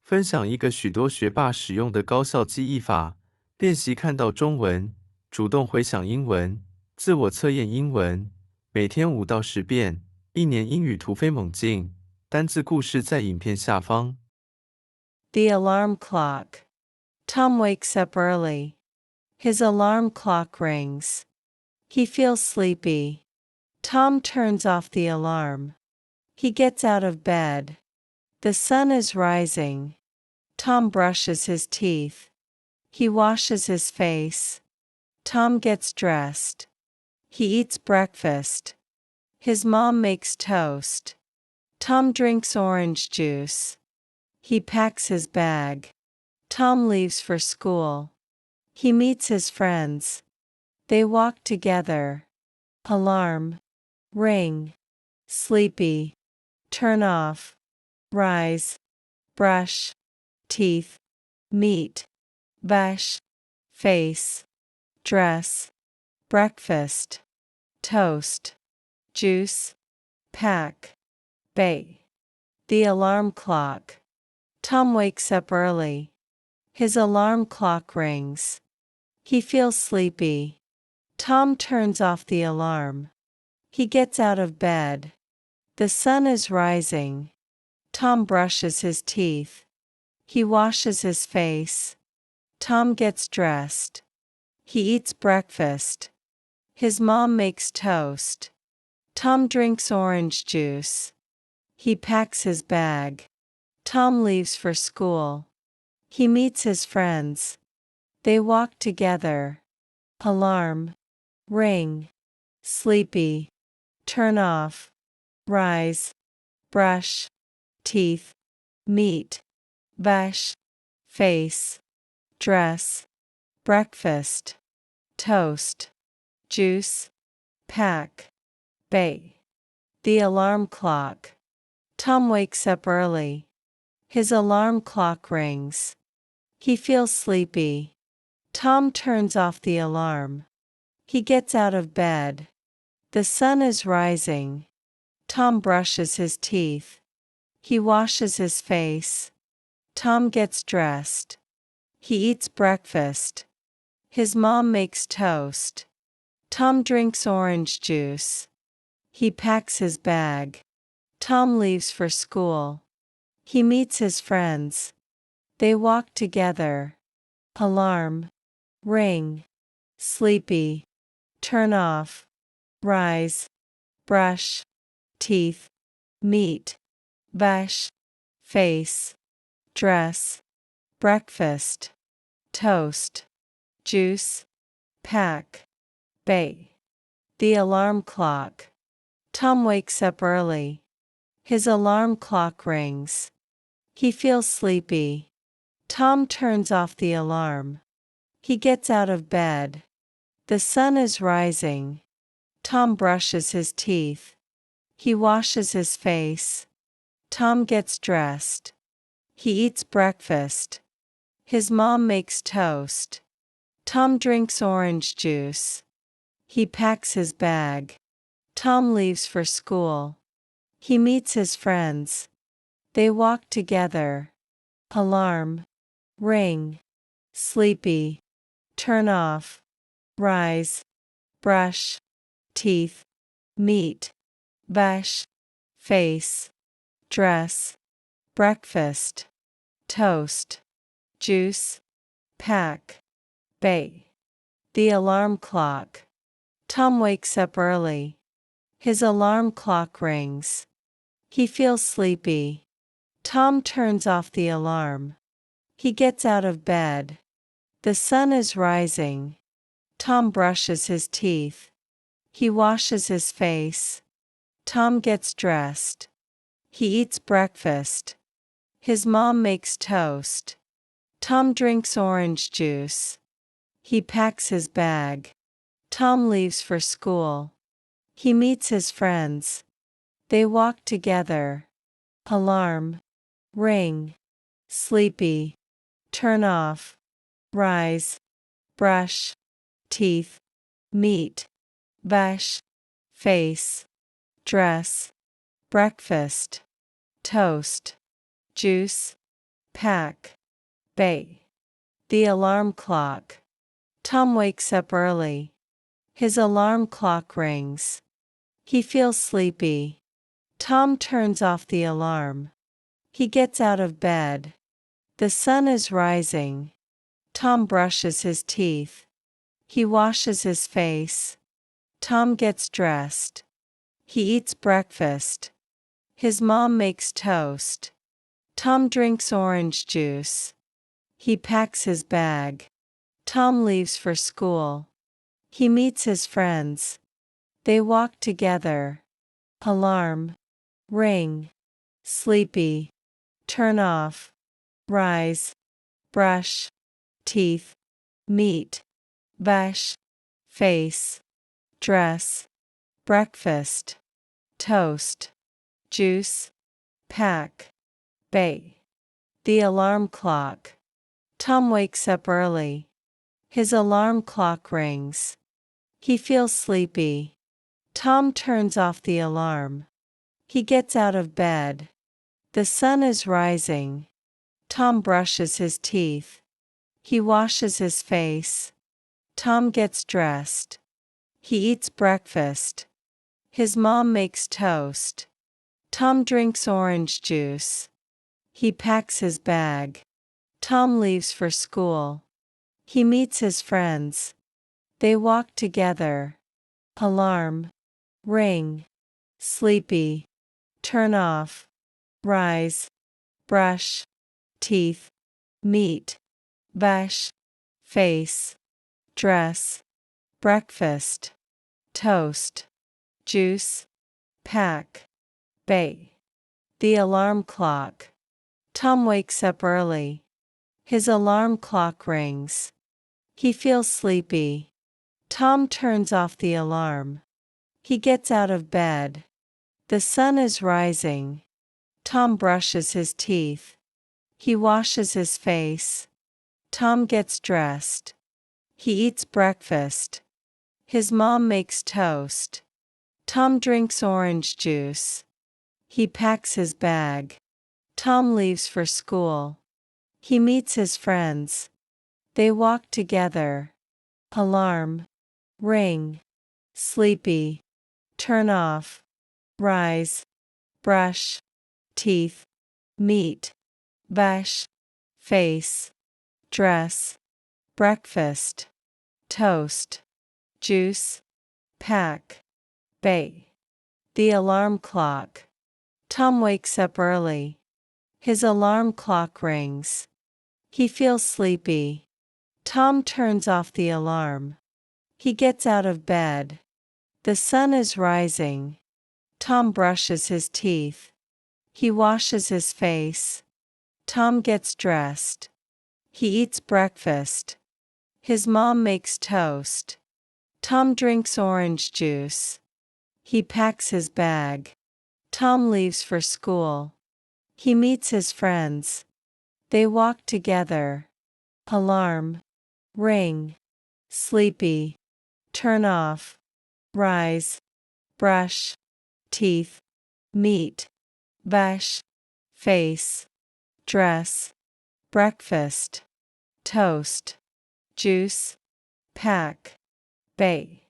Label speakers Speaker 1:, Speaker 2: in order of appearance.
Speaker 1: 分享一个许多学霸使用的高效记忆法，练习看到中文，主动回想英文，自我测验英文，每天5到10遍，一年英语突飞猛进。单字故事在影片下方。
Speaker 2: The alarm clock. Tom wakes up early. His alarm clock rings. He feels sleepy. Tom turns off the alarm. He gets out of bed. The sun is rising. Tom brushes his teeth. He washes his face. Tom gets dressed. He eats breakfast. His mom makes toast. Tom drinks orange juice. He packs his bag. Tom leaves for school. He meets his friends. They walk together. Alarm. Ring. Sleepy. Turn off. Rise. Brush. Teeth. Meet. Bash. Face. Dress. Breakfast. Toast. Juice. Pack. Bake. The alarm clock. Tom wakes up early. His alarm clock rings. He feels sleepy. Tom turns off the alarm. He gets out of bed. The sun is rising. Tom brushes his teeth. He washes his face. Tom gets dressed. He eats breakfast. His mom makes toast. Tom drinks orange juice. He packs his bag. Tom leaves for school. He meets his friends. They walk together. Alarm. Ring. Sleepy. Turn off. Rise. Brush. Teeth. Meet. Bash. Face. Dress. Breakfast. Toast. Juice. Pack. Bake. The alarm clock. Tom wakes up early. His alarm clock rings. He feels sleepy. Tom turns off the alarm. He gets out of bed. The sun is rising. Tom brushes his teeth. He washes his face. Tom gets dressed. He eats breakfast. His mom makes toast. Tom drinks orange juice. He packs his bag. Tom leaves for school. He meets his friends. They walk together. Alarm. Ring. Sleepy. Turn off. Rise. Brush. Teeth. Meet. Bash. Face. Dress. Breakfast. Toast. Juice. Pack. Bake. The alarm clock. Tom wakes up early. His alarm clock rings. He feels sleepy. Tom turns off the alarm. He gets out of bed. The sun is rising. Tom brushes his teeth. He washes his face. Tom gets dressed. He eats breakfast. His mom makes toast. Tom drinks orange juice. He packs his bag. Tom leaves for school. He meets his friends. They walk together. Alarm. Ring. Sleepy. Turn off. Rise. Brush. Teeth. Meet. Bash. Face. Dress. Breakfast. Toast. Juice. Pack. Bake. The alarm clock. Tom wakes up early. His alarm clock rings. He feels sleepy. Tom turns off the alarm. He gets out of bed. The sun is rising. Tom brushes his teeth. He washes his face. Tom gets dressed. He eats breakfast. His mom makes toast. Tom drinks orange juice. He packs his bag. Tom leaves for school. He meets his friends. They walk together. Alarm. Ring. Sleepy. Turn off. Rise. Brush. Teeth. Meet. Bash. Face. Dress. Breakfast. Toast. Juice. pack, bait. The alarm clock. Tom wakes up early. His alarm clock rings. He feels sleepy. Tom turns off the alarm. He gets out of bed. The sun is rising. Tom brushes his teeth. He washes his face. Tom gets dressed. He eats breakfast. His mom makes toast. Tom drinks orange juice. He packs his bag. Tom leaves for school. He meets his friends. They walk together. Alarm. Ring. Sleepy. Turn off. Rise. Brush. Teeth. Meet. Brush. Face. Dress. Breakfast. Toast. Juice. Pack. Bait. The alarm clock. Tom wakes up early. His alarm clock rings. He feels sleepy. Tom turns off the alarm. He gets out of bed. The sun is rising. Tom brushes his teeth. He washes his face. Tom gets dressed. He eats breakfast. His mom makes toast. Tom drinks orange juice. He packs his bag. Tom leaves for school. He meets his friends. They walk together. Alarm. Ring. Sleepy. Turn off. Rise. Brush. Teeth. Meet. Brush. Face. Dress. Breakfast. Toast. Juice. Pack. Bait. The alarm clock. Tom wakes up early. His alarm clock rings. He feels sleepy. Tom turns off the alarm. He gets out of bed. The sun is rising. Tom brushes his teeth. He washes his face. Tom gets dressed. He eats breakfast. His mom makes toast. Tom drinks orange juice. He packs his bag. Tom leaves for school. He meets his friends. They walk together. Alarm. Ring. Sleepy. Turn off. Rise. Brush. Teeth. Meet. Brush. Face. Dress. Breakfast. Toast. Juice. Pack. Bait. The alarm clock. Tom wakes up early. His alarm clock rings. He feels sleepy. Tom turns off the alarm. He gets out of bed. The sun is rising. Tom brushes his teeth. He washes his face. Tom gets dressed. He eats breakfast. His mom makes toast. Tom drinks orange juice. He packs his bag. Tom leaves for school. He meets his friends. They walk together. Alarm. Ring. Sleepy. Turn off. Rise. Brush. Teeth. Meet. Brush. Face. Dress. Breakfast. Toast. Juice. Pack. Bait.